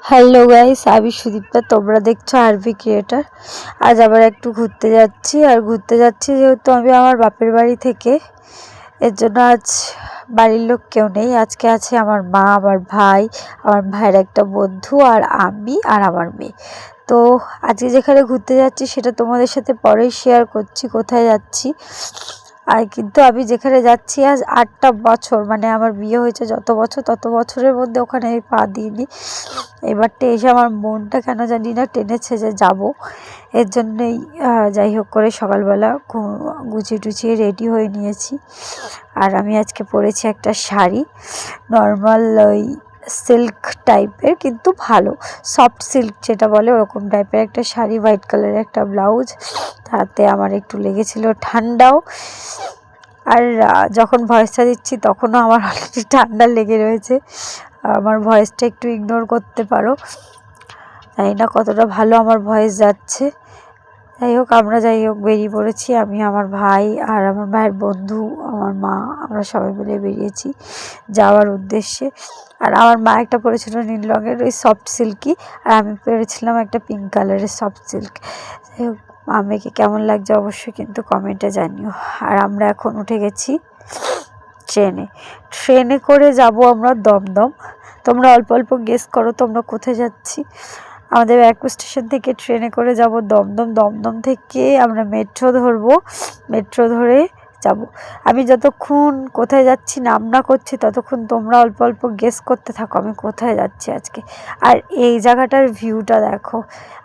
Hello guys, আমি সুদীপ্তা। তোমরা দেখছো আরভি ক্রিয়েটার। আজ আবার একটু ঘুরতে যাচ্ছি। আর ঘুরতে যাচ্ছি যেহেতু আমি আমার বাপের বাড়ি থেকে, এর জন্য আজ বাড়ির লোক কেউ নেই। আজকে আছে আমার মা, আমার ভাই, আমার ভাইয়ের একটা বন্ধু, আর আমি আর আমার মেয়ে। তো আজকে যেখানে ঘুরতে যাচ্ছি সেটা তোমাদের সাথে পরেই শেয়ার করছি কোথায় যাচ্ছি। আর কিন্তু আমি যেখানে যাচ্ছি আজ 8টা বছর, মানে আমার বিয়ে হয়েছে যত বছর তত বছরের মধ্যে ওখানে আমি পা দিইনি। এবারটা এসে আমার মনটা কেন জানি না টেনেছে যে যাব। এর জন্যই যাই হোক করে সকালবেলা গুছিয়ে টুছিয়ে রেডি হয়ে নিয়েছি। আর আমি আজকে পরেছি একটা শাড়ি, নর্মাল ওই সিল্ক টাইপের, কিন্তু ভালো সফট সিল্ক যেটা বলে ওরকম টাইপের একটা শাড়ি, হোয়াইট কালারের একটা ব্লাউজ। তাতে আমার একটু লেগেছিল ঠান্ডাও। আর যখন ভয়েসটা দিচ্ছি তখনও আমার অলরেডি ঠান্ডা লেগে রয়েছে। আমার ভয়েসটা একটু ইগনোর করতে পারো, জানি না কতটা ভালো আমার ভয়েস যাচ্ছে। যাই হোক বেরিয়ে পড়েছি, আমি, আমার ভাই আর আমার ভাইয়ের বন্ধু, আমার মা, আমরা সবাই মিলে বেরিয়েছি যাওয়ার উদ্দেশ্যে। আর আমার মা একটা পরেছিল নীল রঙের ওই সফট সিল্কি, আর আমি পরেছিলাম একটা পিঙ্ক কালারের সফট সিল্ক। যাই হোক, মেয়েকে কেমন লাগছে অবশ্যই কিন্তু কমেন্টে জানিও। আর আমরা এখন উঠে গেছি ট্রেনে করে যাব আমরা দমদম। তোমরা অল্প অল্প গেস করো তোমরা কোথায় যাচ্ছি। আমাদের ব্যারাকপুর স্টেশন থেকে ট্রেনে করে যাব দমদম। দমদম থেকে আমরা মেট্রো ধরবো, মেট্রো ধরে যাব। আমি যতক্ষণ কোথায় যাচ্ছি নাম না করছি ততক্ষণ তোমরা অল্প অল্প গেস করতে থাকো আমি কোথায় যাচ্ছি আজকে। আর এই জায়গাটার ভিউটা দেখো।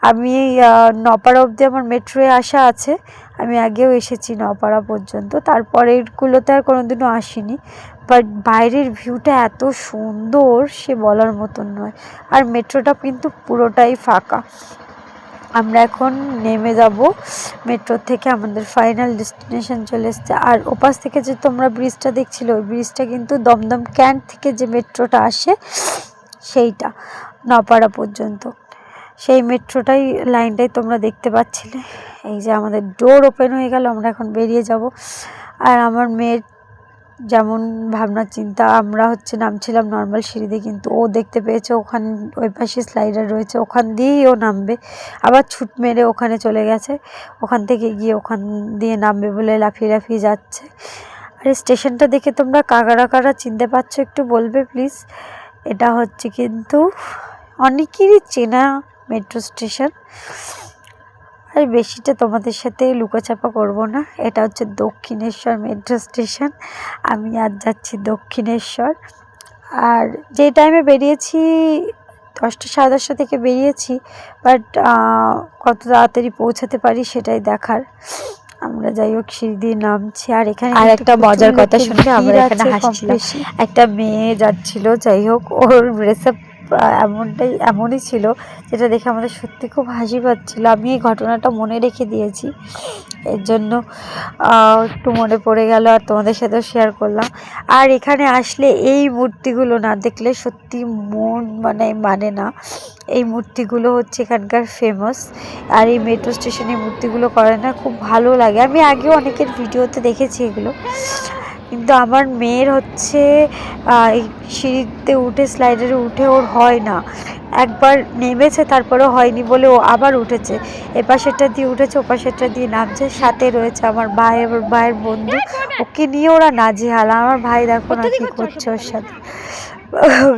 আমি নপাড়া অবধি আমার মেট্রোয়ে আসা আছে, আমি আগেও এসেছি নপাড়া পর্যন্ত, তারপরেরগুলোতে আর কোনোদিনও আসিনি। বাট বাইরের ভিউটা এত সুন্দর সে বলার মতন নয়। আর মেট্রোটা কিন্তু পুরোটাই ফাঁকা। আমরা এখন নেমে যাব মেট্রো থেকে, আমাদের ফাইনাল ডেস্টিনেশন চলে এসছে। আর ওপাশ থেকে যে তোমরা ব্রিজটা দেখছিলে ওই ব্রিজটা কিন্তু দমদম ক্যান্ট থেকে যে মেট্রোটা আসে সেইটা নপাড়া পর্যন্ত, সেই মেট্রোটাই লাইনটাই তোমরা দেখতে পাচ্ছিলে। এই যে আমাদের ডোর ওপেন হয়ে গেল, আমরা এখন বেরিয়ে যাব। আর আমার মেয়ের যেমন ভাবনা চিন্তা, আমরা নামছিলাম নর্মাল সিঁড়িতে, কিন্তু ও দেখতে পেয়েছে ওখানে ওই পাশে স্লাইডার রয়েছে, ওখান দিয়েই ও নামবে। আবার ছুট মেরে ওখানে চলে গেছে, ওখান থেকে গিয়ে ওখান দিয়ে নামবে বলে লাফিয়ে লাফিয়ে যাচ্ছে। আর স্টেশনটা দেখে তোমরা কারা কারা চিনতে পারছো একটু বলবে প্লিজ। এটা হচ্ছে কিন্তু অনেকেরই চেনা মেট্রো স্টেশন। আর বেশিটা তোমাদের সাথে লুকোচাপা করব না। এটা হচ্ছে দক্ষিণেশ্বর মেট্রো স্টেশন। আমি আজ যাচ্ছি দক্ষিণেশ্বর। আর যে টাইমে বেরিয়েছি 10টা সাড়ে 10টা থেকে বেরিয়েছি, বাট কত তাড়াতাড়ি পৌঁছাতে পারি সেটাই দেখার। আমরা যাই হোক সিঁড়ি দিয়ে নামছি। আর এখানে আর একটা মজার কথা শুনে আমরা এখানে হাসছিলাম। একটা মেয়ে যাচ্ছিল, যাই হোক ওর ড্রেসআপ এমনই ছিল যেটা দেখে আমাদের সত্যি খুব হাসি পাচ্ছিল। আমি এই ঘটনাটা মনে রেখে দিয়েছি, এর জন্য একটু মনে পড়ে গেল আর তোমাদের সাথেও শেয়ার করলাম। আর এখানে আসলে এই মূর্তিগুলো না দেখলে সত্যি মন মানে না। এই মূর্তিগুলো হচ্ছে এখানকার ফেমাস। আর এই মেট্রো স্টেশনে মূর্তিগুলো করে না, খুব ভালো লাগে। আমি আগেও অনেকের ভিডিওতে দেখেছি এগুলো, কিন্তু আমার মেয়ের হচ্ছে এই সিঁড়িতে উঠে স্লাইডারে উঠে ওর হয় না। একবার নেমেছে তারপরেও হয়নি বলে ও আবার উঠেছে, এপাশেরটা দিয়ে উঠেছে ওপাশেরটা দিয়ে নামছে। সাথে রয়েছে আমার ভাই, আমার ভাইয়ের বন্ধু, ওকে নিয়ে ওরা নাজেহাল। আমার ভাই দেখো না কি করছে ওর সাথে,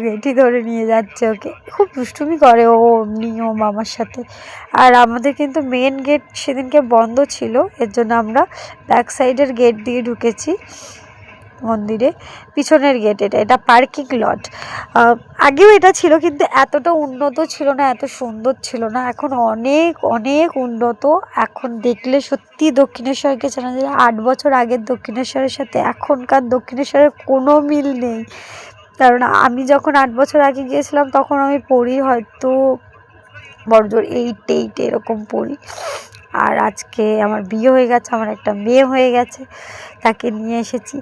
গেটি ধরে নিয়ে যাচ্ছে ওকে, খুব দুষ্টুমি করে ও এমনি ও মামার সাথে। আর আমাদের কিন্তু মেন গেট সেদিনকে বন্ধ ছিল, এর জন্য আমরা ব্যাক সাইডের গেট দিয়ে ঢুকেছি মন্দিরে, পিছনের গেট। এটা পার্কিং লট। আগেও এটা ছিল কিন্তু এতটা উন্নত ছিল না, এত সুন্দর ছিল না। এখন অনেক অনেক উন্নত। এখন দেখলে সত্যি দক্ষিণেশ্বরকে চেনা যায়। 8 বছর আগের দক্ষিণেশ্বরের সাথে এখনকার দক্ষিণেশ্বরের কোনো মিল নেই। কারণ আমি যখন 8 বছর আগে গিয়েছিলাম তখন আমি পড়ি হয়তো বড়জোর 8 এরকম পড়ি। আর আজকে আমার বিয়ে হয়ে গেছে, আমার একটা মেয়ে হয়ে গেছে, তাকে নিয়ে এসেছি।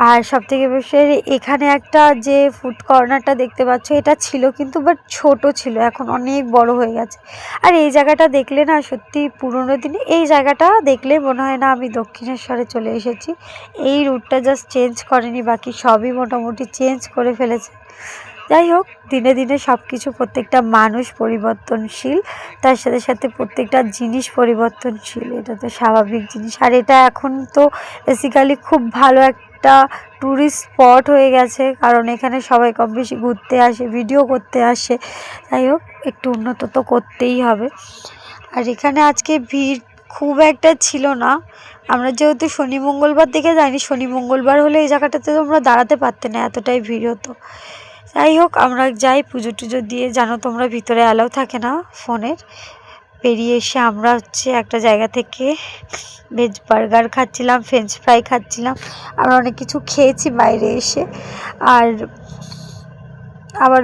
আর সবথেকে বেশি এখানে একটা যে ফুড কর্নারটা দেখতে পাচ্ছ এটা ছিল কিন্তু বাট ছোট ছিল, এখন অনেক বড় হয়ে গেছে। আর এই জায়গাটা দেখলে না সত্যি পুরোনো দিনে এই জায়গাটা দেখলে মনে হয় না আমি দক্ষিণেশ্বরে চলে এসেছি। এই রুটটা জাস্ট চেঞ্জ করেনি, বাকি সবই মোটামুটি চেঞ্জ করে ফেলেছে। যাই হোক, দিনে দিনে সব কিছু, প্রত্যেকটা মানুষ পরিবর্তনশীল, তার সাথে সাথে প্রত্যেকটা জিনিস পরিবর্তনশীল, এটা তো স্বাভাবিক জিনিস। আর এটা এখন তো বেসিক্যালি খুব ভালো একটা ট্যুরিস্ট স্পট হয়ে গেছে, কারণ এখানে সবাই কম বেশি ঘুরতে আসে, ভিডিও করতে আসে। যাই হোক, একটু উন্নত তো করতেই হবে। আর এখানে আজকে ভিড় খুব একটা ছিল না, আমরা যেহেতু শনি মঙ্গলবার দেখে যাইনি, শনি মঙ্গলবার হলে এই জায়গাটাতে তোমরা দাঁড়াতে পারতে না, এতটাই ভিড় হতো। যাই হোক, আমরা যাই পুজো টুজো দিয়ে, জানো তোমরা ভিতরে অ্যালাউ থাকে না ফোনের। বেরিয়ে এসে আমরা একটা জায়গা থেকে ভেজ বার্গার খাচ্ছিলাম, ফ্রেঞ্চ ফ্রাই খাচ্ছিলাম, আমরা অনেক কিছু খেয়েছি বাইরে এসে। আর আবার